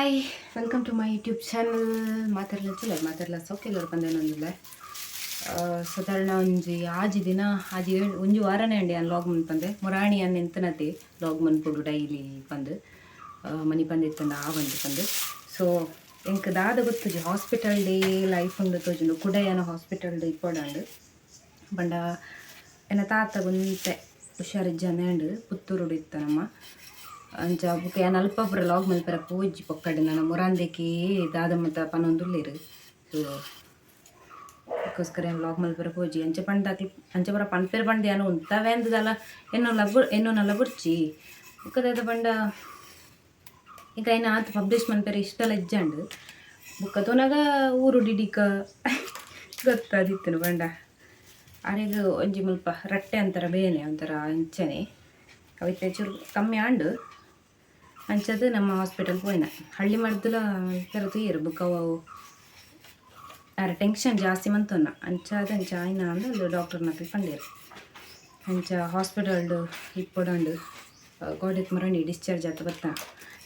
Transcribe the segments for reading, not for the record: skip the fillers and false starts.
Hi welcome to my YouTube channel. ಮಾತಾಡಲ ಸೌಖ್ಯಲ್ಲರು ಪಂದೇನೊಂದಿಲ್ಲ ಸಾಧಾರಣ ಆಜಿ ದಿನ ಆಜಿ ಒಂಜಿ ವಾರನೇ ಅಂಡಿ ನಾನು ಲಾಗ್ ಮನ್ಪಂದೆ ಮುರಾಣಿ ಅನ್ನ ಎಂತನತೆ ಲಾಗ್ ಮನ್ಪೊಡು ಡೈಲಿ ಪಂದು ಮನಿ ಪಂದಿತ್ತಂದ ಬಂದು ಪಂದು. ಸೊ ಎಂಕ್ ದಾದ ಗೊತ್ತುಜಿ ಹಾಸ್ಪಿಟಲ್ ಡೇ ಲೈಫ್ ಉಂಡು ತೋಜುಂಡು ಕುಡಯನ ಹಾಸ್ಪಿಟಲ್ ಡೇ ಇಪ್ಪೊಡಾಂಡು ಬಂಡ ಎನ್ನ ತಾತ ಗುಂತೆ ಹುಷಾರಿಜ್ಜಂದು ಪುತ್ತೂರು ಇತ್ತ ನಮ್ಮ ಅಂಚ ಬುಕ್ ಏನು ಅಲ್ಪ ಪುರ ಲಾಗ್ ಮಲ್ಪರ ಪೋಜಿ ಪೊಕ್ಕಡೆ ನನ್ನ ಮುರಾಂದೆಕಿ ದಾದ ಮತ್ತ ಪನೊಂದುಲ್ಲೇರು. ಸೊ ಅದಕ್ಕೋಸ್ಕರ ಲಾಗ್ ಮಲ್ಪರ ಪೋಜಿ ಅಂಚೆ ಪಂಡಾಕಿ ಅಂಚೆ ಪುರ ಪನ್ಪೇರು ಪಂಡ ಏನು ಉಂತವೇ ಅಂದದಲ್ಲ ಎನ್ನೋ ನಲ್ಲ ಬುಡ್ಚಿ ಬುಕ್ಕದ ಪಂಡ ಈಗ ಏನು ಆತು ಪಬ್ಲಿಷ್ ಮನ್ಪೇರು ಇಷ್ಟೆಲ್ಲ ಇಜ್ಜಂಡು ಬುಕ್ಕ ತೋನಾಗ ಊರು ಡಿಡಿಕ ಗೊತ್ತಾದಿತ್ತನು ಪಂಡ ಆರೆಗ ಒಂಜಿ ಮುಲ್ಪ ರಟ್ಟೆ ಅಂತಾರ ಬೇನೆ ಒಂಥರ ಅಂಚನೆ ಅವತ್ತೆ ಚೂರು ಕಮ್ಮಿ ಆಂಡು ಅಂಚದು ನಮ್ಮ ಹಾಸ್ಪಿಟಲ್ ಪೋಯ್ನ ಹಳ್ಳಿ ಮಡ್ದಲ ಥರ ತೂಯರು ಬುಕ್ಕ ಅವು ಯಾರ ಟೆನ್ಷನ್ ಜಾಸ್ತಿ ಮಂತೊನ್ನ ಅಂಚ ಆಯ್ನ ಅಂದು ಡಾಕ್ಟರ್ನ ಪಂಡೇರು ಅಂಚ ಹಾಸ್ಪಿಟಲ್ಡು ಇಪ್ಪೊಡಂಡು ಗೋಡೆತ್ ಮರಣಿ ಡಿಸ್ಚಾರ್ಜ್ ಆತ ಬತ್ತ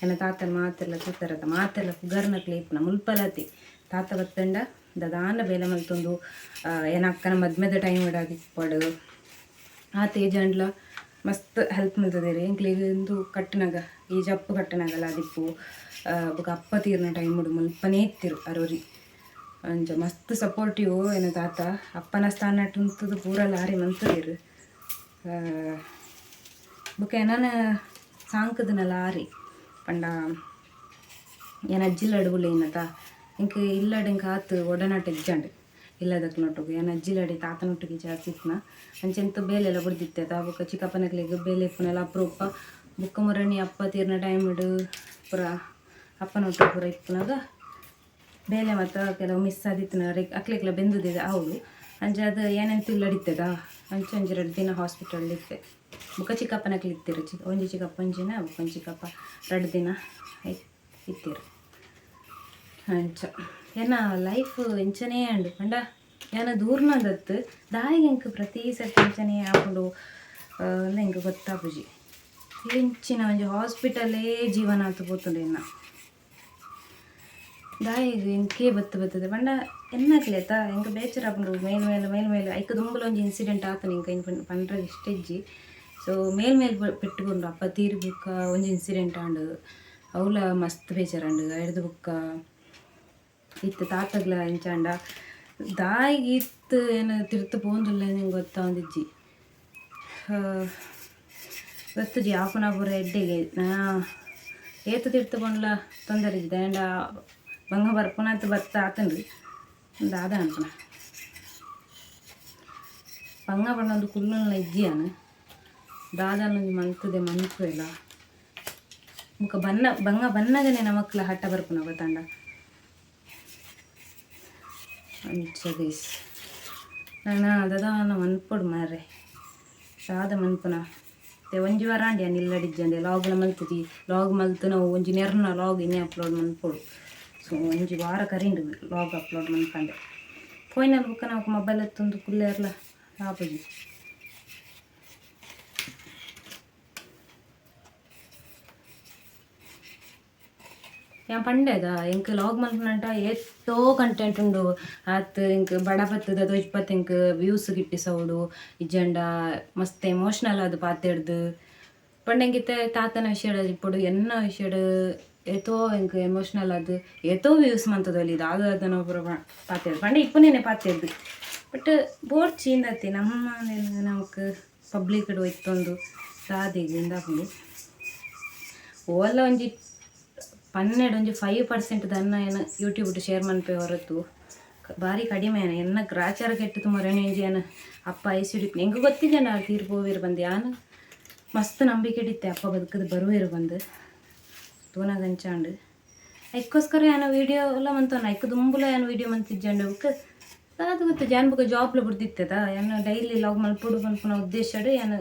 ಎನ್ನ ತಾತನ ಮಾತೆಲ್ಲ ತೂತಾರತ ಮಾತೆಲ್ಲ ಫುಗರ್ನಕ್ಲೆ ಇಪ್ಪುನ ಮುಲ್ಪಲತಿ ತಾತ ಬತ್ತಂಡ ದದಾನ ಬೇಲೆ ಮಲ್ತೊಂದು ಏನ ಅಕ್ಕನ ಮದ್ಮೆದ ಟೈಮ್ ಇಡಾದಿಪ್ಪಡು ಆತ ಏಜಂಡ್ಲ ಮಸ್ತ್ ಹೆಲ್ಪ್ ಮಾಡ್ತದೇರಿ ಎಂಕ್ಲಿಗೊಂದು ಕಟ್ಟನಾಗ ಈ ಜಪ್ಪು ಕಟ್ಟನಾಗಲ್ಲ ಅದಿಪ್ಪು ಬುಕ್ಕ ಅಪ್ಪ ತೀರ್ನ ಟೈಮ್ ಉಡು ಮುಲ್ಪನೇ ಇತ್ತಿರು ಅರೋರಿ ಅಂಚ ಮಸ್ತ್ ಸಪೋರ್ಟಿವ್ ಏನ ತಾತ ಅಪ್ಪನ ಸ್ಥಾನ ಟುಂತದು ಪೂರ ಲಾರಿ ಮಂತದಿರು ಬುಕ್ಕ ಏನಾನ ಸಾಂಕದನ ಲಾರಿ ಪಂಡ ಏನ ಅಜ್ಜಿಲ ಅಡುಗುಲ್ಲ ಏನತ ಇಂಕ ಇಲ್ಲಡ್ ಇಂಕ ಆತು ಒಡನಾಟ ಇಜ್ಜಂಡು ಇಲ್ಲದಕ್ಕೆ ನೋಟು ಏನು ಅಜ್ಜಿಲಡಿ ತಾತನೊಟ್ಟಿಗೆ ಜಾಸ್ತಿ ಇತ್ತನ ಅಂಚೆಂತ ಬೇಲೆಲ್ಲ ಬಿಡ್ದಿತ್ತೆ ಬುಕ್ಕ ಚಿಕ್ಕಪ್ಪನಕ್ಲಿಗೆ ಬೇಲೆ ಇಪ್ಪನೆಲ್ಲ ಅಪ್ರೂಪ ಬುಕ್ಕ ಮುರಣಿ ಅಪ್ಪ ತೀರ್ನ ಟೈಮ್ ಇಡು ಪುರ ಅಪ್ಪನೊಟ್ಟಿಗೆ ಪೂರ ಇಪ್ಪನಾಗ ಬೇಲೆ ಮತ್ತು ಕೆಲವು ಮಿಸ್ ಆದಿತ್ತನ ಅಕ್ಲಿಕ್ಲ ಬೆಂದಿದೆ ಅವಳು ಅಂಚೆ ಅದು ಏನೆಂತ ಇಲ್ಲಡಿತ್ತದ ಅಂಚೆ ಒಂಜಿ 2 ದಿನ ಹಾಸ್ಪಿಟಲ್ ಇತ್ತೆ ಬುಕ್ಕ ಚಿಕ್ಕಪ್ಪನಕ್ಲಿ ಇತ್ತಿರು ಒಂಜಿ ಚಿಕ್ಕಪ್ಪ ಒಂಜಿನ ಬುಕ್ಕ ಒಂದು ಚಿಕ್ಕಪ್ಪ 2 ದಿನ ಇತ್ತಿರು ಅಂಚ ಏನ ಲೈಫ್ ಎಂಚನೇ ಅಂಡು ಪಂಡ ಏನ ದೂರ್ನದತ್ತು ದಾಯಿಗೆ ಎಂಕ್ ಪ್ರತಿ ಸರ್ತಿ ಎಂಚನೇ ಹಾಕೊಂಡು ಎಂಕ್ ಗೊತ್ತಾಪುಜಿ ಎಂಚಿನ ಒಂಜಿ ಹಾಸ್ಪಿಟಲೇ ಜೀವನ ಆತು ಪೋತುಂಡು ಎನ್ನ ದಾಯಿಗೆ ಎಂಕೇ ಬತ್ತದೆ ಪಂಡ ಎನ್ನಕ್ಲೇತ ಎಂಕ ಬೇಚರ ಹಾಕೊಂಡು ಮೇಲ್ ಐಕ ದುಂಬುಲ ಒಂಜಿ ಇನ್ಸಿಡೆಂಟ್ ಆತನ ಇಂಕ ಇನ್ನು ಪಂಡ್ರೆ ಇಷ್ಟೆಜ್ಜಿ. ಸೊ ಮೇಲ್ ಪೆಟ್ಟುಕೊಂಡು ಅಪ್ಪ ತೀರಿ ಬುಕ್ಕ ಒಂಜಿ ಇನ್ಸಿಡೆಂಟ್ ಆಂಡು ಅವಳ ಮಸ್ತ್ ಬೇಜಾರಂಡು ಹಿಡ್ದು ಬುಕ್ಕ ಇತ್ತು ತಾತಗ್ಲ ಎಂಚಾಂಡ ದಾಯಿಗೆ ಇತ್ತು ಏನು ತಿರ್ತು ಪೋಂದಿಲ್ಲ ನಿಂಗೆ ಗೊತ್ತಾಂದಿಜ್ಜಿ ಗೊತ್ತುಜಿ ಆಪುನಾಪುರ ಎಡ್ಡೆಗೆ ನಾ ಏತು ತಿರ್ತು ಪೋಂಡ್ಲ ತೊಂದರೆ ಇದ್ದೆ ಆ್ಯಂಡ ಬಂಗ ಬರ್ಪುನಂತ ಬರ್ತಾ ಆತಂದು ದಾದ ಅನ್ಪನ ಬಂಗ ಪಂಡೊಂದು ಕುಲ್ಲುನ ಇಜ್ಜಿಯಾನು ದಾದನೊಂದು ಮಂತು ಇಲ್ಲ ಮುಖ ಬಂಗ ಬನ್ನಗನೆ ನಮಕ್ಲ ಹಟ್ಟ ಬರ್ಪುನ ಗೊತ್ತಂಡ ಅಂಚದೀಸ್ ನಾನು ಅದದಾನ ಮನ್ಪೊಡು ಮಾರ್ರೆ ದಾದ ಮನ್ಪುನ ಒಂಜಿ ವಾರ ಅಂಡಿ ನಾನು ಇಲ್ಲಡಿಜ್ಜಂದೆ ಲಾಗ್ಲ ಮಲ್ತದಿ ಲಾಗ್ ಮಲ್ತು ನಾವು ಒಂಜಿ ನೆರ್ನ ಲಾಗ್ ಇನ್ನೇ ಅಪ್ಲೋಡ್ ಮನ್ಪೊಡು. ಸೊ ಒಂಜಿ ವಾರ ಕರಿಂಡು ಲಾಗ್ ಅಪ್ಲೋಡ್ ಮನ್ಪಂಡೆ ಪೋಯ್ನಲ್ಲಿ ಬುಕ್ಕ ನಾವು ಮೊಬೈಲ್ ಎತ್ತೊಂದು ಕುಲ್ಲೇರ್ಲ ಆಪುಜಿ ഞാൻ പണ്ടേതാ എനിക്ക് ലോഗ് മൽപ്പനട്ട എത്തോ ಕಂಟೆಂಟ್ ಉಂಡು ಆತ್ ಇಂಕ್ ಬಡ ಬತ್ತದ ತೋಜ್ಪತ್ತು ಇಂಕ್ ವ್ಯೂಸ್ ಕಿಟ್ಟಿ ಸೌಡು ಇಜ್ಜಂಡ ಮಸ್ತ್ ಎಮೋಷ್ನಲ್ ಅದು ಪಾತೆಡ್ದು ಪಂಡೆಂಗಿತ್ತೆ ತಾತನ ವಿಷಯಡ್ ಇಪ್ಪಡು ಎನ್ನ ವಿಷಯಡ್ ಏತೋ ಇಂಕ್ ಎಮೋಷ್ನಲ್ ಅದು ಏತೋ ವ್ಯೂಸ್ ಮಂತದಲ್ಲಿ ಇದು ಅದನ್ನ ಪೂರ ಪಾತೆಡ್ದು ಪಂಡೆ ಇಪ್ಪನೇನೆ ಪಾತೆಡ್ದು ಬಟ್ ಬೋರ್ ಚೀಂದತ್ತಿ ನಮ್ಮ ನಮಕ್ ಪಬ್ಲಿಕ್ ಒಯ್ತೊಂದು ದಾದಿಗಿಂದ ಹಾಕೊಂಡು ಓಲ್ಲ ಒಂಜಿ 5% ದನ್ನ ಏನು ಯೂಟ್ಯೂಬ್ ಶೇರ್ ಮನ್ಪೆ ಹೊರತು ಭಾರಿ ಕಡಿಮೆ ಎನ್ನ ಗ್ರಾಚಾರ ಕೆಟ್ಟಿತು ಮೊರಣಿ ಎಂಜಿ ಏನು ಅಪ್ಪ ಐಸಿಡಿ ಹೆಂಗೆ ಗೊತ್ತಿದ್ದೆ ನಾ ತೀರ್ಪೋವೇರು ಬಂದು ಯಾನು ಮಸ್ತ್ ನಂಬಿಕೆ ಇಡಿತ್ತೆ ಅಪ್ಪ ಬದುಕದು ಬರುವೇರು ಬಂದು ತೂನಾಗಂಚಾಂಡು ಐಕ್ಕೋಸ್ಕರ ಏನೋ ವೀಡಿಯೋ ಎಲ್ಲ ಮಂತವನ್ನ ಐಕ್ ದುಂಬುಲ ಏನು ವೀಡಿಯೋ ಮಂತಿಜ್ಜಂಡು ಬುಕ್ ಅದು ಗೊತ್ತು ಜಾನ್ ಬುಕ್ ಜಾಬ್ಲ ಬಿಡ್ದಿತ್ತದ ಏನು ಡೈಲಿ ಲಾಗ್ ಮಲ್ಪುಡು ಮನ್ಪುನ ಉದ್ದೇಶಡು ಏನು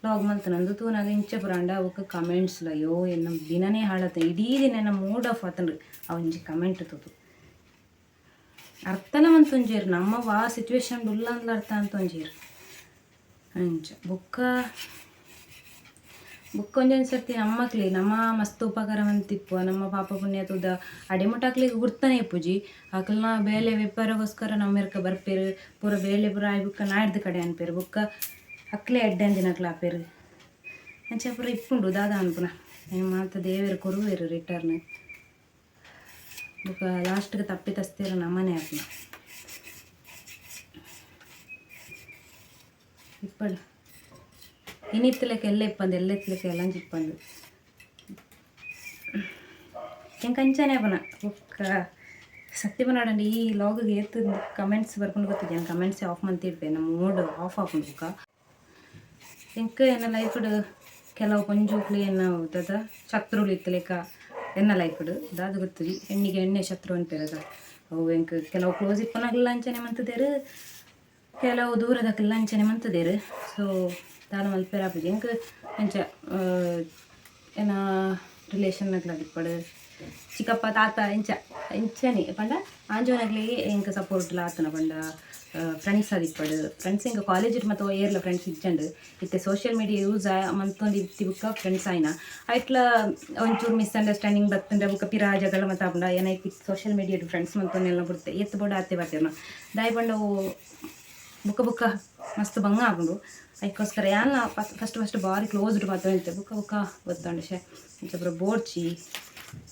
ಲಾಗ್ ಮಲ್ತು ನಂದು ತೂನಾಗ ಇಂಚೆ ಪುರಾಂಡ ಅವಕ್ಕೆ ಕಮೆಂಟ್ಸ್ಲ ಅಯ್ಯೋ ನಮ್ಮ ದಿನನೇ ಹಾಳತ್ತ ಇಡೀ ದಿನ ನಮ್ಮ ಮೂಡ್ ಆಫ್ ಆತನ್ರಿ ಅವಂಜಿ ಕಮೆಂಟ್ ತೋದು ಅರ್ಥನ ಮಂತೊಂಜೇರು ನಮ್ಮ ಸಿಚುವೇಶನ್ ಉಲ್ಲ ಅಂದ್ಲ ಅರ್ಥ ಅಂತೊಂಜೇರು ಅಂಚ ಬುಕ್ಕ ಬುಕ್ ಒಂದೊಂದು ಸರ್ತಿ ನಮ್ಮಕ್ಲಿ ನಮ್ಮ ಮಸ್ತ್ ಉಪಕಾರ ಅಂತಿಪ್ಪು ನಮ್ಮ ಪಾಪ ಪುಣ್ಯ ತುದ ಅಡಿಮುಟ್ಟಾಕ್ಲಿಗೆ ಗುರ್ತಾನೆ ಇಪ್ಪುಜಿ ಅಕ್ಲನ ಬೇಲೆ ವ್ಯಾಪಾರಗೋಸ್ಕರ ನಮ್ಮಿರ್ಕ ಬರ್ಪೇರು ಪೂರ ಬೇಲೆ ಪೂರ ಆಯ್ ಬುಕ್ಕ ನಾಡ್ದು ಕಡೆ ಅನ್ಪೇರು ಬುಕ್ಕ ಅಕ್ಲೆ ಎಡ್ಡೆಂದಿನಕ್ಲ ಆಪೇರು ಅಂಚ ಪೂರ ಇಪ್ಪುಂಡು ದಾದ ಅನ್ಪುನ ಮಾತ ದೇವೇರು ಕೊರುವೇರು ರಿಟರ್ನ್ ಬುಕ್ಕ ಲಾಸ್ಟ್ಗೆ ತಪ್ಪಿ ತಸ್ತೀರು ನಮ್ಮನೆ ಆಪ್ನ ಇಪ್ಪಡು ಇನ್ನಿತ್ತಲಕ್ಕೆ ಎಲ್ಲ ಇಪ್ಪಂದು ಎಲ್ಲ ಇತ್ತಲಕ್ಕೆ ಎಲ್ಲ ಇಪ್ಪಂದು ಹೆಂಗೆ ಕಂಚಾನೆ ಬನ ಬುಕ್ಕ ಸತ್ಯ ಬನಾಡಂడి ಈ ಲಾಗಿಗೆ ಏತು ಕಮೆಂಟ್ಸ್ ಬರ್ಕೊಂಡು ಗೊತ್ತಿದ್ದೆ ನಾನು ಕಮೆಂಟ್ಸ್ ಆಫ್ ಮಾಡ್ತಿರ್ತೆ ನಮ್ಮ ಮೂಡ್ ಆಫ್ ಹಾಕೊಂಡು ಬುಕ್ಕ ಹೆಂಗೆ ಎನ್ನ ಲೈಫ್ಡು ಕೆಲವು ಕೊಂಜೂಕ್ಲಿ ಎನ್ನ ಹೋಗ್ತದ ಶತ್ರುಗಳು ಇತ್ತಲೇಕ ಎನ್ನ ಲೈಫ್ಡು ದಾದು ಗೊತ್ತಿರಿ ಹೆಣ್ಣಿಗೆ ಎಣ್ಣೆ ಶತ್ರು ಅಂತಿರದ ಅವು ಹೆಂಗೆ ಕೆಲವು ಕ್ಲೋಸ್ ಇಪ್ಪನಾಗಲ್ಲ ಅಂಚನೆ ಮಂತದೇರು ಕೆಲವು ದೂರದಕ್ಕೆಲ್ಲ ಅಂಚನೆ ಮಂತದೇರು ಸೊ ತಾನು ಮಲ್ಪೇರ ಆಪುಜಿ ಹೆಂಗೆ ಅಂಚ ಏನ ರಿಲೇಷನ್ನಾಗ್ಲಾಗಿಪ್ಪಡು ಚಿಕ್ಕಪ್ಪ ತಾತ ಇಂಚನೆ ಪಂಡ ಆಂಜೋನಾಗ್ಲಿಗೆ ಹೆಂಗೆ ಸಪೋರ್ಟ್ಲ ಆತನ ಪಂಡ ಫ್ರೆಂಡ್ಸ್ ಅದಿಪ್ಪಡು ಫ್ರೆಂಡ್ಸ್ ಹಿಂಗೆ ಕಾಲೇಜ್ ಮತ್ತು ಏರ್ಲ ಫ್ರೆಂಡ್ಸ್ ಇಜ್ಜಂಡು ಇತ್ತೆ ಸೋಷಿಯಲ್ ಮೀಡಿಯಾ ಯೂಸ್ ಮಂತೊಂದು ಇತ್ತಿ ಬುಕ್ಕ ಫ್ರೆಂಡ್ಸ್ ಆಯ್ನ ಐಟ್ಲ ಒಂಚೂರು ಮಿಸ್ಅಂಡರ್ಸ್ಟ್ಯಾಂಡಿಂಗ್ ಬರ್ತಂದ್ರೆ ಬುಕ್ಕ ಪಿರಾಜಗಳ ಮತ್ತು ಆಪಂಡ ಏನೈತಿ ಸೋಷಿಯಲ್ ಮೀಡಿಯಾ ಫ್ರೆಂಡ್ಸ್ ಮಂತೊಂದೆಲ್ಲ ಬಿಡುತ್ತೆ ಎತ್ತು ಬೋಡ ಆತ್ತೆ ಬರ್ತೇವೆ ದಾಯಿ ಪಂಡ ಬುಕ್ಕ ಬುಕ್ಕ ಮಸ್ತ್ ಬಂಗ ಆಗುಂಡು ಅದಕ್ಕೋಸ್ಕರ ಯಾನ ಫಸ್ಟ್ ಭಾರಿ ಕ್ಲೋಸ್ಡ್ ಮಾತ್ರ ಅಂತೆ ಬುಕ್ಕ ಬುಕ್ಕ ಗೊತ್ತಂಡು ಶೇ ಇಂಚೊಬ್ಬರು ಬೋಡ್ಚಿ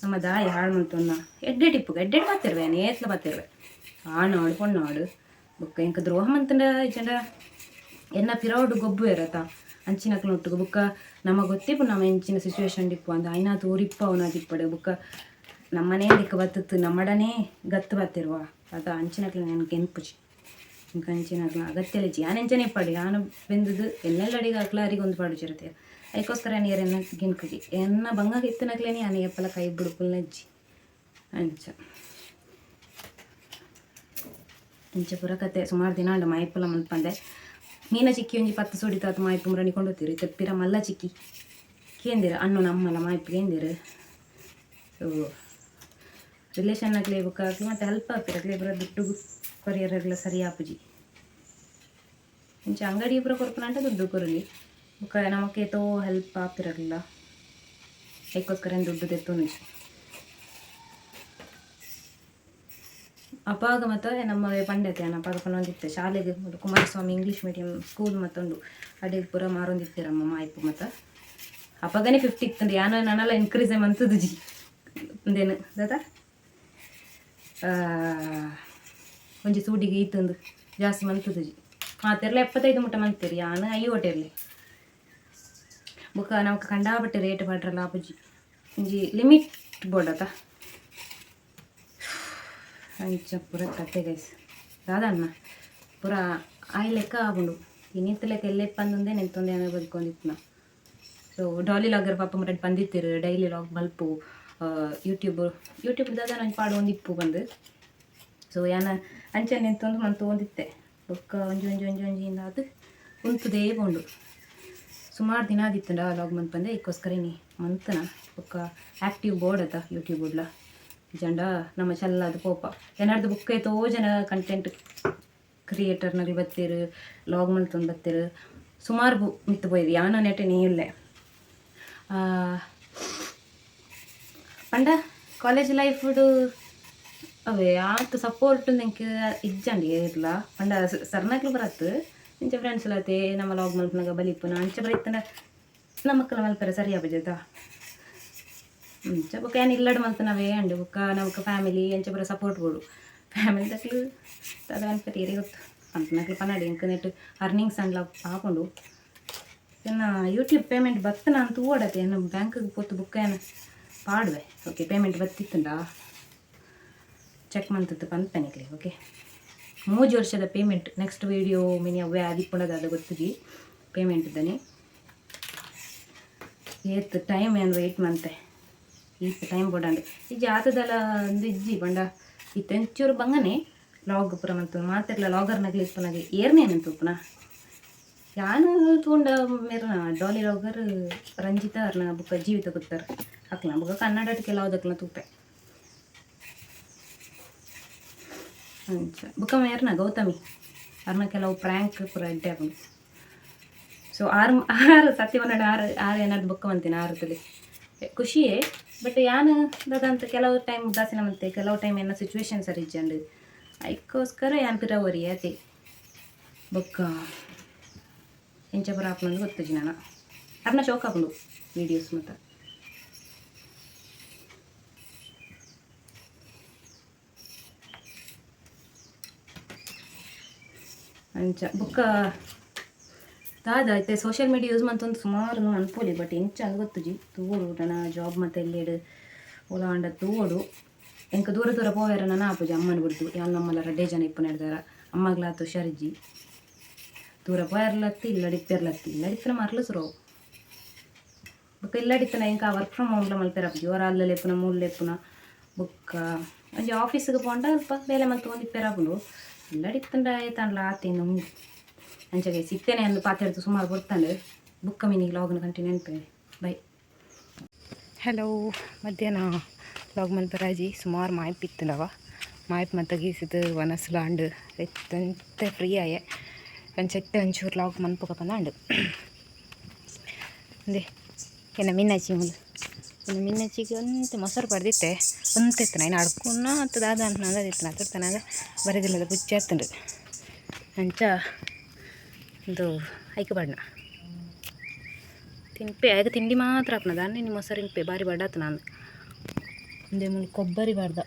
ನಮ್ಮ ದಾಯಿ ಹಾಳು ಮಂತೊನ್ನ ಎಡ್ಡೆಡ್ ಇಪ್ಪುಗ ಎಡ್ಡೆಡ್ ಬರ್ತಿರ್ವೆ ನೇತ್ಲ ಬರ್ತಿರ್ವೆ ಆಣಾಡು ಪೊಣ್ಣಾಡು ಬುಕ್ಕ ಇಂಕ ದ್ರೋಹ ಮಂತಂಡ ಇಚಂಡ ಎನ್ನ ಪಿರವಡು ಗೊಬ್ಬು ಇರತ್ತ ಅಂಚಿನಕ್ಲು ಒಟ್ಟಿಗೆ ಬುಕ್ಕ ನಮಗೆ ಗೊತ್ತಿಪ್ಪು ನಮ್ಮ ಇಂಚಿನ ಸಿಚುವೇಶನ್ ಇಪ್ಪು ಅಂದ ಐನಾ ತೋರಿಪ್ಪ ಅವನಾದಿಪ್ಪಡು ಬುಕ್ಕ ನಮ್ಮನೇ ದಿಕ್ಕ ಬತ್ತತ್ತು ನಮ್ಮಡನೇ ಗತ್ತು ಬರ್ತಿರುವ ಅದ ಅಂಚಿನಕ್ಲು ನನಗೆ ಕೆಂಪುಜಿ ಕಂಚಿನಾಗ್ಲ ಅಗತ್ಯ ಲಿಚ್ಚಿ ಯಾನೆಂಚನೆ ಪಡಿ ಯಾನು ಬೆಂದದು ಎಲ್ಲೆಲ್ಲಡಿಗೆ ಅಕ್ಲಾರಿಗೆ ಒಂದು ಪಾಡುಚಿರುತ್ತೆ ಅದಕ್ಕೋಸ್ಕರ ನೀರು ಎನ್ನ ಗಿನ್ಕುಜಿ ಎನ್ನ ಬಂಗಾಗ ಇತ್ತನಕ್ಲೇನೆ ಯಾನೆ ಎಪ್ಪಲ ಕೈ ಬಿಡುಪುಲ್ ನೆಜ್ಜಿ ಅಂಚ ಇಂಚ ಪುರ ಕತೆ ಸುಮಾರು ದಿನ ಅಂಡ ಮಾಯ್ಪುಲ ಮಲ್ಪಂದೆ ಮೀನ ಚಿಕ್ಕಿ ಒಂಜಿ 10 ಸೋಡಿತಾತ ಮಾಯ್ಪು ಮುರಣಿಕೊಂಡು ಹೋಗ್ತೀರಿ ತೆಪ್ಪಿರ ಮಲ್ಲ ಚಿಕ್ಕಿ ಕೇಂದಿರ ಅಣ್ಣು ನಮ್ಮಲ್ಲ ಮಾಯ್ಪು ಕೇಂದಿರು ಸೊ ರಿಲೇಷನ್ ಆಗ್ಲೇ ಬುಕ್ಕಾಗ್ಲಿ ಮತ್ತು ಹೆಲ್ಪ್ ಆಗ್ತಿರಗ್ಲೇ ಬರೋ ದುಡ್ಡು ಕೊರಿಯರ್ಗಳ ಸರಿ ಆಪುಜಿ ಇಂಚ ಅಂಗಡಿ ಪೂರ ಕೊರ್ಪುನಂಟ ದುಡ್ಡು ಕೊರಲಿ ಬುಕ್ಕ ನಮಕ್ಕೆ ತೋ ಹೆಲ್ಪ್ ಆಗ್ತಿರಲಿಲ್ಲ ಅದಕ್ಕೋಸ್ಕರ ದುಡ್ಡು ತೆತ್ತು ನಿಜ ಅಪಾಗ ಮತ್ತು ನಮ್ಮ ಪಂಡತೆ ಅಪ್ಪಾಗ ಪನ್ನೊಂದಿತ್ತೆ ಶಾಲೆಗೆ ಕುಮಾರಸ್ವಾಮಿ ಇಂಗ್ಲೀಷ್ ಮೀಡಿಯಂ ಸ್ಕೂಲ್ ಮತ್ತೊಂದು ಅಡಿಗೆ ಪೂರ ಮಾರೊಂದಿತ್ತೀರಮ್ಮ ಮಾಯ್ಪು ಮತ್ತು ಅಪ್ಪಾಗನೇ 50 ಇತ್ತಂದ್ರೆ ಯಾನ ನನ್ನೆಲ್ಲ ಎನ್ಕರೇಜ್ ಮಂತದ್ದು ಜಿ ಒಂದೇನು ದಾದಾ ಒಂಜಿ ಸೂಡಿಗೆ ಈತಂದು ಜಾಸ್ತಿ ಮಂತದ್ದು ಜಿ ಮಾತೆರ್ಲ 75 ಮುಟ್ಟ ಮಂತೀರಿ ಯಾನು ಐ ಹೊಟೆರ್ಲಿ ಬುಕ್ಕ ನಾವು ಕಂಡಾಬಟ್ಟೆ ರೇಟ್ ಪಾಡ್ರಲ್ಲ ಆಪುಜಿ ಒಂಜಿ ಲಿಮಿಟ್ ಬೋಡತ ಅಂಚ ಪೂರ ಕತೆ ಗೈಸ್ ದಾದಣ್ಣ ಪೂರ ಆಯ್ ಲೆಕ್ಕ ಆಗುಂಡು ಇನ್ನಿತ್ತ ಲೆಕ್ಕ ಎಲ್ಲೆಪ್ಪ ಅಂದೇ ನೆಂತೊಂದು ಏನೋ ಬದುಕೊಂಡಿತ್ತು ನಾ ಸೊ ಡಾಲಿ ಲಾಗರ್ ಪಾಪ ಮರಡಿ ಬಂದಿತ್ತಿರು ಡೈಲಿ ಲಾಗ್ ಮಲ್ಪು ಯೂಟ್ಯೂಬ್ ದಾದ ನಂಗೆ ಪಾಡು ಒಂದು ಇಪ್ಪು ಬಂದು ಸೊ ಯಾನ ಅಂಚೆ ನಿಂತೊಂದು ಮಂತು ಒಂದಿತ್ತೆ ಬೊಕ್ಕ ಒಂಜಿಂದ ಅದು ಕುಂತದೇ ಬೋಂಡು ಸುಮಾರು ದಿನ ಆದಿತ್ತು ಲಾಗ್ ಮಂತ್ ಬಂದೆ ಇದಕ್ಕೋಸ್ಕರ ನೀ ಮಂತನ ಬೊಕ್ಕ ಆ್ಯಕ್ಟಿವ್ ಬೋರ್ಡ್ ಅದ ಯೂಟ್ಯೂಬ್ ಉಡ್ಲ ಜಂಡ ನಮ್ಮ ಚೆಲ್ಲ ಅದು ಪೋಪ ಏನಾರ್ದು ಬುಕ್ ಐತೋ ಜನ ಕಂಟೆಂಟ್ ಕ್ರಿಯೇಟರ್ನಲ್ಲಿ ಬತ್ತೀರು ಲಾಗ್ ಮಂತೊಂದು ಬತ್ತೀರು ಸುಮಾರು ಮಿತ್ತು போயிது ಯಾನೋ ನೆಟ್ಟೆ ನೀ ಇಲ್ಲೇ ಪಂಡ ಕಾಲೇಜ್ ಲೈಫ್ಡು ಅವೇ ಆತು ಸಪೋರ್ಟ್ ನಂಗೆ ಇಜ್ಜಂಡಿ ಇರ್ಲ ಪಂಡ ಸರ್ನಾಕ್ಲು ಬರತ್ತು ಇಂಚ ಫ್ರೆಂಡ್ಸ್ ಲತೆ ನಮ್ಮ ಲಾಗ್ ಮಲ್ಪನಾಗ ಬಲಿಪ್ಪುನ ಅಂಚ ಬರೀತಂಡ ನಮ್ಮಕ್ಕಳ ಮಲ್ಪರ ಸರಿಯಾ ಬಜೆತ ಇಂಚ ಬುಕ್ಕ ಏನು ಇಲ್ಲಡು ಮಲ್ಪನವೇ ಅಂಡು ಬುಕ್ಕ ನಮಕ್ಕ ಫ್ಯಾಮಿಲಿ ಎಂಚ ಬರೋ ಸಪೋರ್ಟ್ ಕೊಡು ಫ್ಯಾಮಿಲಿ ತಕ್ಲು ಅದ ಅನ್ಕಟೀರಿ ಗೊತ್ತು ಅಂತನಕ್ಲು ಪನ್ನಾಡಿ ಇಂಕ ನೆಟ್ಟು ಅರ್ನಿಂಗ್ಸ್ ಅಂಡ್ಲ ಹಾಕೊಂಡು ಇನ್ನು ಯೂಟ್ಯೂಬ್ ಪೇಮೆಂಟ್ ಬತ್ತನ ಅಂತ ಓಡತ್ತೆ ಏನು ಬ್ಯಾಂಕಿಗೆ ಪೋತು ಬುಕ್ಕ ಏನು ಪಾಡುವೆ ಓಕೆ ಪೇಮೆಂಟ್ ಬತ್ತಿತ್ತುಂಡ ಚೆಕ್ ಮಂತದ್ದು ಪಂಪೆನಿಕ್ಲಿ ಓಕೆ 3 ವರ್ಷದ ಪೇಮೆಂಟ್ ನೆಕ್ಸ್ಟ್ ವೀಡಿಯೋ ಮಿನಿ ಅವೇ ಆದಿಪ್ಪುಂಡದ ಗೊತ್ತಿಜಿ ಪೇಮೆಂಟ್ ಇದ್ದಾನೆ ಏತ್ ಟೈಮ್ ಏನು ವೆಯ್ಟ್ ಮಂತೆ ಈತ್ ಟೈಮ್ ಬೋಡಂಡೆ ಈ ಜಾತದಲ್ಲ ಒಂದು ಇಜ್ಜಿ ಬಂಡ ಈ ತೆಂಚೂರು ಬಂಗನೆ ಲಾಗ್ ಪುರ ಮಂತು ಮಾತಿರ್ಲ ಲಾಗರ್ನಾಗ್ಲಿ ಇಪ್ಪನಾಗೆ ಏರ್ನೇನಂತ ಉಪ್ಪನ ಯಾನು ತಗೊಂಡ ಮೇರ್ನ ಡಾಲಿ ಲಾಗರ್ ರಂಜಿತಾ ಅರ್ನ ಬುಕ್ಕ ಜೀವಿತ ಗೊತ್ತಾರ ಹಾಕ್ಲ ಬುಕ್ಕ ಕನ್ನಡಕ್ಕೆ ಯಾವುದಕ್ಲ ತೂಪೆ ಅಂಚ ಬುಕ್ಕ ಮೇರ್ನ ಗೌತಮಿ ಅರ್ನ ಕೆಲವು ಪ್ರ್ಯಾಂಕ್ ಪೂರ ಎಡ್ಡೆ ಆಗುಂಡು ಸೊ ಆರು ಸತ್ಯ ಬಂದ ಆರು ಏನಾದ್ರು ಬುಕ್ ಅಂತೀನಿ 6 ಖುಷಿಯೇ. ಬಟ್ ಯಾನು ದಾದಂತ ಕೆಲವು ಟೈಮ್ ಉದಾಸೀನ ಮತ್ತೆ ಕೆಲವು ಟೈಮ್ ಏನೋ ಸಿಚುವೇಶನ್ ಸರಿ ಇಜ್ಜಂಡು ಅದಕ್ಕೋಸ್ಕರ ಯಾನ್ ಪಿರ ಒರಿ ಅದೇ ಬೊಕ್ಕ ಎಂಚ ಪುರ ಹಾಕೊಂಡು ಗೊತ್ತಜಿ ನಾನು ಅರ್ನ ಶೋಕ್ ಹಾಕೊಂಡು ವೀಡಿಯೋಸ್ ಮತ್ತು ಅಂಚ ಬುಕ್ಕ ದಾದ ಐತೆ ಸೋಷಿಯಲ್ ಮೀಡಿಯಾ ಯೂಸ್ ಮಂತೊಂದು ಸುಮಾರು ಅನ್ಪೋಲಿ. ಬಟ್ ಎಂಚ ಅದು ಗೊತ್ತುಜಿ ತೂಡು ನನ್ನ ಜಾಬ್ ಮತ್ತು ಎಲ್ಲೆಡು ಓಲಾಂಡ ತೂಡು ಎಂಕ ದೂರ ದೂರ ಪೋಯಾರ ನಾನು ಆಪುಜಿ ಅಮ್ಮನ ಬಿಡ್ದು ಯಾರು ನಮ್ಮಲ್ಲ 2 ಜನ ಇಪ್ಪು ನಡೆದಾರ ಅಮ್ಮಗ್ಲಾತು ಹುಷಾರಿಜ್ಜಿ ದೂರ ಪೋಯಾರ್ಲತ್ತಿ ಇಲ್ಲಡಿಪ್ಪನ ಮರಲು ಸುರೋ ಬುಕ್ಕ ಇಲ್ಲಡಿತ್ತನ ಎಂಕ ವರ್ಕ್ ಫ್ರಮ್ ಹೋಮ್ಲ ಮಲ್ಪೆರಪ್ಪ ಜೋರ ಅಲ್ಲಲೆಪ್ಪುನ ಮೂಲೆಪ್ಪುನ ಬುಕ್ಕ ಒಂಜಿ ಆಫೀಸ್ಗೆ ಪೋಂಡ ಅಲ್ಪ ಬೇಲೆ ಮಲ್ತು ಒಂದು ಇಪ್ಪೆರಾಪುಂಡು ಇಲ್ಲಡಿತ್ತಂಡ ಆಯ್ತಂಡ್ಲ ಆತೇನು ಅಂಚಗೆ ಸಿಗ್ತೇನೆ ಅಂದು ಪಾತ್ರೆಡ್ತು ಸುಮಾರು ಬರ್ತಾಂಡು ಬುಕ್ಕ ಮಿನಿಗೆ ಲಾಗ್ನ ಕಂಟಿನ್ಯೂ ನೆನಪೆ ಬೈ. ಹಲೋ ಮಧ್ಯಾಹ್ನ ಲಾಗ್ ಮಲ್ಪರಾಜಿ ಸುಮಾರು ಮಾಯ್ಪ್ ಇತ್ತುಂಡವ ಮಾಯ್ಪ್ ಮತ್ತು ಗೀಸಿದು ವನಸ್ಲಾಂಡು ಎತ್ತಂತೆ ಫ್ರೀ ಆಯೆ ಅಂಚೆತ್ತೆ ಒಂಚೂರು ಲಾಗ್ ಮನ್ಪುಗ ಬಂದಾಂಡು ಅಂದೆ ಎನ್ನ ಮಿನ್ನಚ್ಚಿ ಮಿನ್ನಚ್ಚಿಗೆ ಒಂತೆ ಮೊಸರು ಪಡೆದಿತ್ತೆ ಒಂತೆತ್ತನ ಇನ್ನು ಅಡ್ಕುನ್ನ ಮತ್ತು ದಾದ ಅಂತ ನಂದಿತ್ತನ ಅತ್ತನಾಗ ಬರೆದಿಲ್ಲದ ಪುಚ್ಚಿ ಹತ್ತುಂಡು ಅಂಚ ಇದು ಐಕ ಬಣ್ಣ ತಿನ್ಪೆ ಆಗ ತಿಂಡಿ ಮಾತ್ರ ಹಾಕ್ನ ದಾನ್ನೆ ನಿಮ್ಮ ಮೊಸರು ಇನ್ಪೆ ಭಾರಿ ಬಡ್ಡಾತ ನಾನು ಒಂದೇ ಮುಂದೆ ಕೊಬ್ಬರಿ ಬಾರ್ದ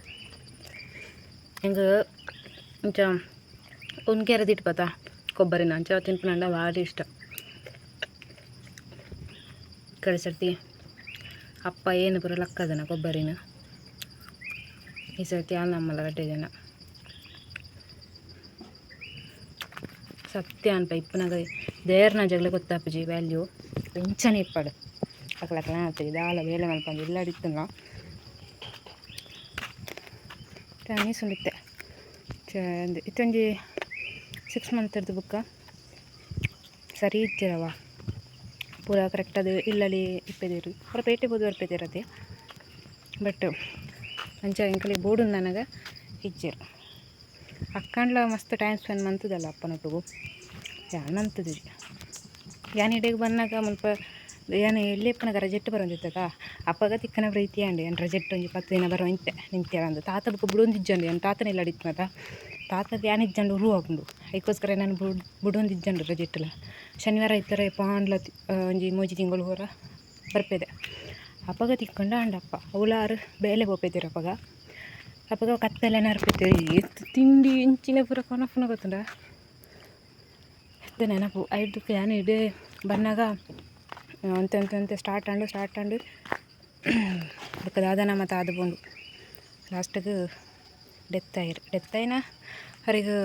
ಹೆಂಗೆ ಇಂಚ ಒಂದು ಕೆರೆದಿಟ್ಟು ಪತ ಕೊಬ್ಬರಿನ ಅಂಚ ತಿನ್ಪನಂಡ ಭಾರಿ ಇಷ್ಟ. ಕಡೆ ಸರ್ತಿ ಅಪ್ಪ ಏನು ಪುರ ಲಕ್ಕದನ ಕೊಬ್ಬರಿನ ಈ ಸರ್ತಿ ಆ ನಮ್ಮಲ್ಲ 2 ಜನ ಸತ್ಯ ಅನ್ಪ ಇಪ್ಪನಾಗ ದೇರ್ನ ಜಗಳ ಗೊತ್ತಾಪಜಿ ವ್ಯಾಲ್ಯೂ ಎಂಚನೆ ಇಪ್ಪಡು ಅಕ್ಲಕ್ಕನ ಆಗ್ತದೆ ದಾಲ ಬೇಲೆ ಮಲ್ಪಂದು ಎಲ್ಲ ಅಡಿತ್ತಲ್ಲ ತಾನೇ ಸುಂಡಿತ್ತೆ ಇತ್ತೊಂಜಿ 6 ಮಂತ್ ಬುಕ್ಕ ಸರಿ ಇತ್ತಿರವ ಪೂರ ಕರೆಕ್ಟ್ ಅದು ಇಲ್ಲಲ್ಲಿ ಇಪ್ಪೆದಿರು ಪೂರ ಪೇಟೆ ಬೋದು ಬರ್ಪೇದಿರತ್ತೆ ಬಟ್ ಅಂಚ ಎಂಕಲಿ ಬೋಡು ನನಗೆ ಇಜ್ಜರು ಅಕ್ಕಂಡ್ಲ ಮಸ್ತ್ ಟೈಮ್ ಸ್ಪೆಂಡ್ ಮಂತದಲ್ಲ ಅಪ್ಪನೊಟ್ಟಿಗೂ ಯಾನಂತದ್ದು ಯಾನ್ ಇಡೆಗೆ ಬಂದಾಗ ಮುಲ್ಪ ಯಾನು ಎಲ್ಲಿಪ್ಪನಾಗ ರಜೆಟ್ಟು ಬರೋಂದಿತ್ತದ ಅಪ್ಪಗ ತಿಕ್ಕನ ಪ್ರೀತಿ ಅಂಡಿ ಏನು ರಜೆಟ್ಟು ಒಂಜಿ 10 ದಿನ ಬರೋ ಇಂತೆ ನಿಂತ್ಯಾರ ಅಂದು ತಾತ ಬುಕ್ಕ ಬಿಡೊಂದಿಜ್ಜಂಡು ಏನು ತಾತನ ಇಲ್ಲ ಅಡಿತ್ನದ ತಾತದ ಯಾನ್ ಇಜ್ಜಂಡು ಉರು ಹಾಕೊಂಡು ಅದಕ್ಕೋಸ್ಕರ ನಾನು ಬಿಡೊಂದಿಜ್ಜಂಡು ರಜೆಟ್ಟಲ್ಲ ಶನಿವಾರ ಇತ್ತರ ಪಾಂಡ್ಲ ಒಂಜಿ 3 ತಿಂಗಳು ಹೊರ ಬರ್ಪೇದೆ ಅಪ್ಪಗ ತಿಕ್ಕೊಂಡ ಅಂಡಪ್ಪ ಅವಳಾರು ಬೇಲೆ ಹೋಗ್ಪೇದಿರ ಅಪ್ಪಗ ಕತ್ತೆಲ್ಲ ನರ್ಪೇತೀರಿ ಎತ್ತು ತಿಂಡಿ ಇಂಚಿನ ಪೂರ ಕೊನಫುನ ಗೊತ್ತುಂಡ ಎತ್ತ ನೆನಪು ಐದಕ್ಕೆ ಯಾನು ಇಡೇ ಬಂದಾಗ ಅಂತೆ ಸ್ಟಾರ್ಟ್ ಆಂಡು ಅದಕ್ಕದಾದ ಮತ್ತು ಅದು ಬಂದು ಲಾಸ್ಟಿಗೆ ಡೆತ್ ಆಯ್ನ ಅವ್ರಿಗೆ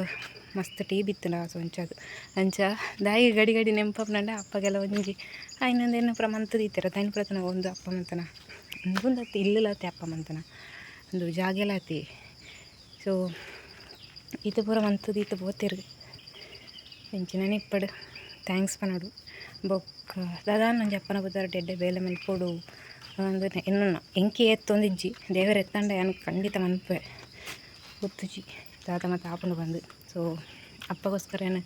ಮಸ್ತ್ ಟೀ ಬಿತ್ತುಂಡ ಸೊಂಚದು ಅಂಚ ದಾಯಿ ಗಡಿ ನೆಂಪಪ್ಪನಂಡ ಅಪ್ಪಗೆಲ್ಲ ಒಂಜಿ ಇನ್ನೊಂದೇನು ಪುರ ಮಂತದ ಇತ್ತರ ತೈನ್ ಪುರತನ ಒಂದು ಅಪ್ಪ ಮಂತನ ಒಂದೊಂದತ್ತಿ ಇಲ್ಲತ್ತೆ ಅಪ್ಪ ಮಂತನ ಒಂದು ಜಾಗೆಲಾತಿ ಸೊ ಈತ ಪೂರ ಮಂತದ ಈತ ಬೋತಿರು ಎಂಚಿನ ಇಪ್ಪಡು ಥ್ಯಾಂಕ್ಸ್ ಪನಡು ಬೊಕ್ಕ ದಾದಾನ ನಂಜಿ ಅಪ್ಪನ ಬುದ್ಧಾರ ಡೆಡ್ಡೆ ಬೇಲೆ ಮಲ್ಪೋಡು ಅಂದ್ರೆ ಇನ್ನು ಎಂಕಿ ಎತ್ತೊಂದಿಜ್ಜಿ ದೇವರ ಎತ್ತಂಡ ಏನು ಖಂಡಿತ ಮನ್ಪೆ ಗೊತ್ತುಜಿ ದಾದ ಮತ್ತು ಆಪುಂಡು ಬಂದು ಸೊ ಅಪ್ಪಗೋಸ್ಕರ ಏನು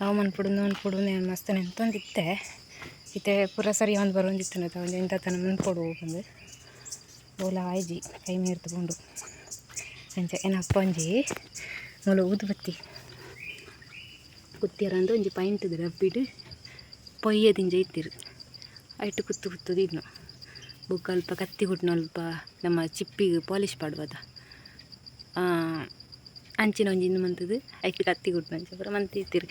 ಅವು ಮನ್ಪುಡು ಏನು ಮಸ್ತ್ ನೆಂತೊಂದಿತ್ತೆ ಇತ್ತೆ ಪೂರ ಸರಿ ಒಂದು ಬರೋಂದಿತ್ತು ಒಂದು ಎಂಥ ತನ ಮನ್ಪೋಡು ಬಂದು ಓಲಾ ಆಯ್ಜಿ ಕೈ ಮೀರ್ ತಗೊಂಡು ಅಂಚೆ ಏನಪ್ಪ ಒಂಜಿ ಮೂಲ ಊದುಬತ್ತಿ ಕುತ್ತಿಯರಂದು ಒಂಜಿ ಪೈಂಟ್ದು ರಬ್ಬಿಡು ಪೊಯ್ಯದಿಂಜ ಇತ್ತಿರು ಐಟು ಕುತ್ತುದಿದ್ನು ಬುಕ್ ಅಲ್ಪ ಕತ್ತಿ ಹುಟ್ಟಿನ ಅಲ್ಪ ನಮ್ಮ ಚಿಪ್ಪಿಗೆ ಪಾಲಿಶ್ ಪಾಡುವದ ಅಂಚಿನ ಒಂಜಿ ಇನ್ನು ಮಂತದು ಐಟು ಕತ್ತಿ ಹುಟ್ಟಿನ ಅಂಚ ಪೂರ ಮಂತ್ ಇತ್ತಿರು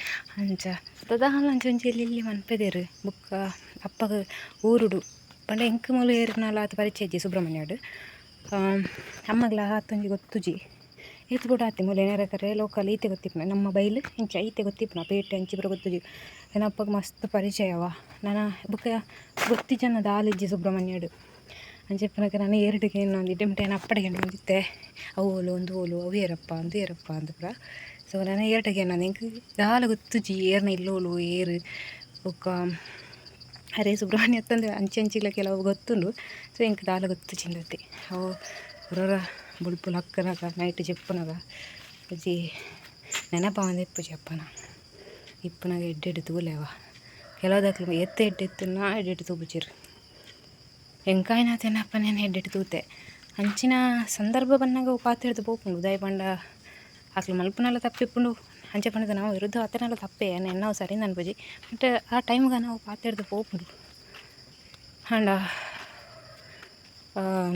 ಅಂಚ ದದಾಲ ಅಂಚ ಒಂಜಿ ಇಲ್ಲಿ ಮನ್ಪೆದೇರು ಬುಕ್ಕ ಅಪ್ಪಗ ಊರುಡು ಪಂಡ ಎಂಕ ಮೂಲ ಏರಿನಲ್ಲ ಆತ ಪರಿಚಯ ಇಜ್ಜಿ ಸುಬ್ರಹ್ಮಣ್ಯಡು ಅಮ್ಮಗ್ಲ ಆತೊಂಜಿ ಗೊತ್ತುಜಿ ಈತ ಕೂಡ ಆತಿ ಮೂಲ ಏನಾರಕರೆ ಲೋಕಲ್ ಈತೆ ಗೊತ್ತಿಪ್ಪನ ನಮ್ಮ ಬೈಲು ಇಂಚ ಈತೆ ಗೊತ್ತಿಪ್ಪನ ಪೇಟೆ ಅಂಚಿ ಪೂರ ಗೊತ್ತುಜಿ ಏನಪ್ಪಗೆ ಮಸ್ತ್ ಪರಿಚಯವ ನಾನು ಬುಕ್ಕ ಗೊತ್ತಿಜ್ಜನ ದಾಲಿಜ್ಜಿ ಸುಬ್ರಹ್ಮಣ್ಯಡು ಅಂಚೆಪ್ಪನಕ ನಾನು ಎರಡಿಗೆ ಇನ್ನೊಂದು ಡೆಮ್ಟೆ ನಾನು ಅಪ್ಪಡಿಗೆ ಬಂದಿತ್ತೆ ಅವು ಒಂದು ಓಲು ಅವು ಏರಪ್ಪ ಅಂತ ಪುರ ಸೊ ನಾನು ಎರಡಿಗೆ ನಾನು ಹೆಂಗೆ ದಾಲ ಗೊತ್ತುಜಿ ಏರ್ನ ಇಲ್ಲೋಲು ಏರು ಬುಕ್ಕ ಅರೆ ಸುಬ್ರಹ್ಮಣ್ಯ ಅಂತಂದ್ರೆ ಅಂಚೆಲ್ಲ ಕೆಲವು ಗೊತ್ತುಂಡು ಸೊ ಹೆಂಗೆ ದಾಲ ಗೊತ್ತುಜಿಂದತ್ತೆ ಅವು ಪುರ ಬುಳ್ಪುಲ್ ಅಕ್ಕನಾಗ ನೈಟ್ ಚೆಪ್ಪನಾಗ ಅಜ್ಜಿ ನೆನಪ ಒಂದು ಇಪ್ಪುಜಿ ಅಪ್ಪನ ಇಪ್ಪನಾಗ ಎಡ್ಡೆಡು ತೂಲೆವ ಕೆಲವುದಕ್ಕೆ ಎತ್ತೆಟ್ಟು ನಾ ಎಡ್ಡೆಟ್ಟು ತೂಪಿಚಿರು ಎಂಕಾಯಿನ ತೆನ್ನಪ್ಪ ನಾನು ಎಡ್ಡೆಟ್ಟು ತೂತೆ ಅಂಚಿನ ಸಂದರ್ಭ ಬಂದಾಗ ಪಾತ್ರೆದು ಪೋಪುಂಡು ಉದಯ ಪಂಡ ಆಕಲು ಮಲ್ಪನೆಲ್ಲ ತಪ್ಪಿಪ್ಪುಂಡು ಅಂಚೆ ಪಂಡದ ನಾವು ವಿರುದ್ಧ ಅತ್ತನೆಲ್ಲ ತಪ್ಪೆ ನಾವು ಸರಿ ಅನ್ಪೋಜಿ ಬಟ್ ಆ ಟೈಮ್ಗೆ ನಾವು ಪಾತ್ರೆದು ಪೋಪುಂಡು ಅಂಡ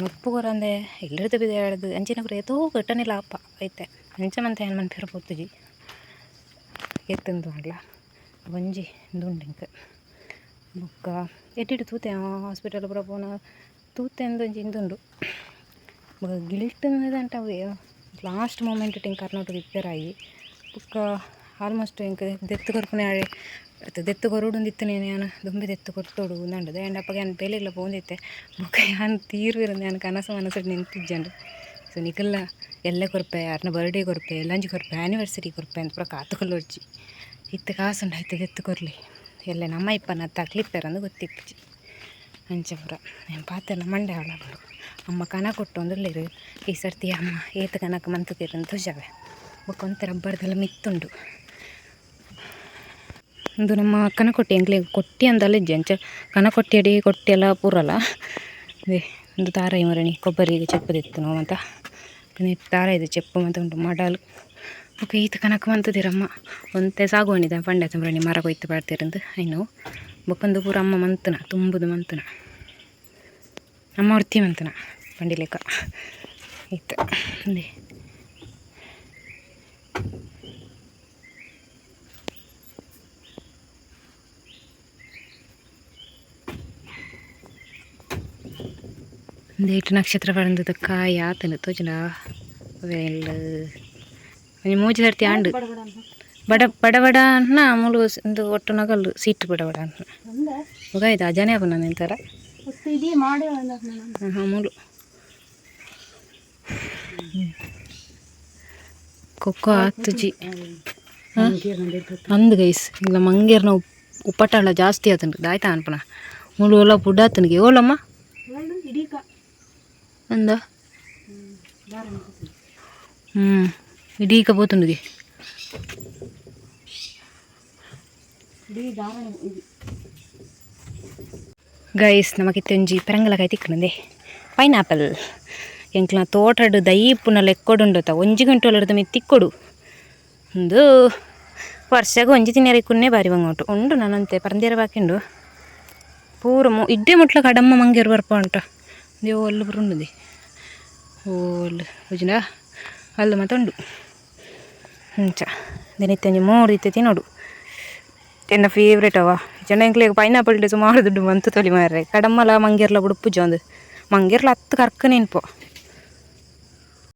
ಮುಪ್ಪುಗೊರಂದೆ ಎಲ್ಲರದ್ದು ಬಿದೆ ಹೇಳದು ಅಂಚಿನ ಪುರ ಏತೋ ಘಟನೆಲ್ಲ ಅಪ್ಪ ಐತೆ ಅಂಚೆ ಮಂತೆ ಏನು ಮನ್ಪೇರ ಪೋತುಜಿ ಎತ್ತಂದು ಮಾಡಲ ಒಂಜಿ ದುಂಡು ಇಂಕ ಬುಕ್ಕ ಎಟ್ಟಿಟ್ಟು ತೂತೆ ಹಾಸ್ಪಿಟಲ್ ಪುರ ಪೋನ ತೂತೆ ಒಂಜಿ ಇಂದುಂಡು ಗಿಲ್ಟ್ ಅಂಟ ಲಾಸ್ಟ್ ಮೂಮೆಂಟ್ ಟಿಂಗ್ ಕರ್ನಾಟಕ ಇಪ್ಪೇರಾಯಿ ಬುಕ್ಕ ಆಲ್ಮೋಸ್ಟ್ ಇಂಕ ದೆತ್ತು ಕೊರ್ಪುನೆ ದೆತ್ತು ಕೊರುಡುಂದಿತ್ತೇನೆ ನಾನು ದುಂಬಿ ದೆತ್ತು ಕೊರ್ತೋಡು ನಂಡದು ಆ್ಯಂಡ್ ಅಪ್ಪಗೆ ನಾನು ಬೇಲೆಲ್ಲ ಪೋಂದಿತ್ತೆ ಬುಕ್ಕ ನಾನು ತೀರ್ವಿರಂದು ನಾನು ಕನಸು ಮನಸ್ಸು ನಿಂತಿಜ್ಜಂಡು ಸೊ ನಿಕಲ್ಲ ಎಲ್ಲ ಕೊರ್ಪೆ ಯಾರನ್ನ ಬರ್ಡೇ ಕೊರ್ಪೆ ಎಲ್ಲಂಜಿ ಕೊರ್ಪೆ ಆ್ಯನಿವರ್ಸರಿ ಕೊರ್ಪೆ ಅಂತ ಪುರ ಕಾತುಕೊಲ್ಲ ಹೊಡ್ಜಿ ಇತ್ತು ಕಾಸುಂಡು ಆಯ್ತು ದೆತ್ತು ಕೊರ್ಲಿ ಎಲ್ಲ ನಮ್ಮ ಇಪ್ಪನ ತಕ್ಲಿಪ್ಪೇರಂದು ಗೊತ್ತಿಪ್ಪುಜಿ ಅಂಚೆ ಪುರ ನಾನು ಪಾತೆಲ್ಲ ಮಂಡೆ ಹಾಳಾಗ್ಲು ಅಮ್ಮ ಕನ ಕೊಟ್ಟು ಒಂದುಳ್ಳೇರು ಈ ಸರ್ತಿ ಅಮ್ಮ ಏತ ಕನಕ ಮಂತುಕೇರಂತ ತುಜಾವೆ ಬೊಕ್ಕೊಂತೆ ರಬ್ಬರ್ದೆಲ್ಲ ಮಿತ್ತುಂಡು ಒಂದು ನಮ್ಮ ಕನ ಕೊಟ್ಟಿ ಎಂಗ್ಲೆ ಕೊಟ್ಟಿ ಅಂದಲ್ಲ ಇಜ್ಜೆ ಅಂಚೆ ಕನ ಕೊಟ್ಟಿ ಅಡಿ ಕೊಟ್ಟಿ ಎಲ್ಲ ಪೂರಲ್ಲ ಅದೇ ಒಂದು ತಾರಾಯಿ ಮರಣಿ ಕೊಬ್ಬರಿಗೆ ಚೆಪ್ಪದಿತ್ತು ನಾವು ಅಂತ ತಾರಾಯಿದು ಚೆಪ್ಪು ಮತ್ತು ಉಂಟು ಮಾಡಲು ಓಕೆ ಈತ ಕನಕ ಮಂತದಿರಮ್ಮ ಒಂತೆ ಸಾಗುವಣಿದ ಪಂಡೆ ತಂಬ್ರಣಿ ಮರ ಕೊಯ್ತು ಬಾಡ್ತಿರಂದು ಐನು ಬೊಕ್ಕಂದು ಪೂರ ಅಮ್ಮ ಮಂತನ ತುಂಬುದು ಮಂತನ ಅಮ್ಮ ಹೊರ್ತಿ ಮಂತನ ಪಂಡಿಲೆಕ್ಕ ಇತ್ತು ಅದೇ ದೇಟು ನಕ್ಷತ್ರ ಪಡಂದು ಕಾಯಿ ಆತನು ತೋಜನ ವೆಲ್ಲ ಒಂಜಿ ಮೂಜಿ ಸರ್ತಿ ಆಂಡು ಬಡ ಅನ್ನ ಮುಳು ಒಂದು ಒಟ್ಟು ನಗಲು ಸೀಟ್ ಬಡ ಅನ್ನ ಮುಗಾಯ್ತು ಅಜನೇ ಅಪ್ಪ ನಾನು ಎಂತಾರ ಹಾಂ ಮುಳು ಕೊಕ್ಕೋ ಆತುಜಿ ಅಂದು ಗೈಸ್ ಇಲ್ಲ ಮಂಗೇರ್ನ ಉಪ್ಪಟಾಳ ಜಾಸ್ತಿ ಆತನು ದಾಯ್ತಾ ಅನ್ಪನ ಮುಳು ಎಲ್ಲ ಪುಡ್ ಆತನಿಗೆ ಓಲಮ್ಮ ಅಂದ ಇಡೀಕ పోతుండుಗೆ ಗೈಸ್ ನಮಗಿತ್ತೆ ಒಂಜಿ ಪರಂಗಲಕಾಯಿ ತಿಕ್ಕಣಂದೆ ಪೈನಾಪಲ್ ಎಂಕ್ಲ ತೋಟಡು ದೈಪುನ ಲೆಕ್ಕೊಡುಂಡುತ್ತ ಒಂಜಿ ಗಂಟೆ ಒಳರ್ದ ಮಿತ್ತು ತಿಕ್ಕೊಡು ಒಂದು ವರ್ಷಗೆ ಒಂಜಿ ತಿನ್ನರಿಕ್ಕುನ್ನೇ ಬಾರಿ ಬಂಗೋಟು ಉಂಡು ನಾನಂತೆ ಪರಂದೇರ ಬಾಕಿಂಡು ಪೂರ ಇಡ್ಡೆ ಮುಟ್ಲ ಕಡಮ್ಮ ಮಂಗೇರು ಬರ್ಪ ಉಂಟ ದೇವ ಒಲ್ಲು ಬರುಂಡುದೆ ಓಲ್ ಭುಜನ ಅಲ್ಲ ಮತ್ತೊಂಡು ಹಂಚ ದಿನಿತ್ಯ ಒಂಜಿ 3 ಇತ್ತೆ ತಿನ್ನೋಡು ಎನ್ನ ಫೇವ್ರೇಟ್ ಅವ ಜನ ಎಂಕ್ಲೆಗ್ ಪೈನಾಪಲ್ ಸುಮಾರು ದುಡ್ಡು ಬಂತು ತೊಲಿ ಮಾರ್ರೆ ಕಡಮ್ಮಲ ಮಂಗೇರ್ಲ ಬುಡುಪುಜ ಒಂದು ಮಂಗೇರ್ಲ 10 ಕರ್ಕ ನೆನ್ಪು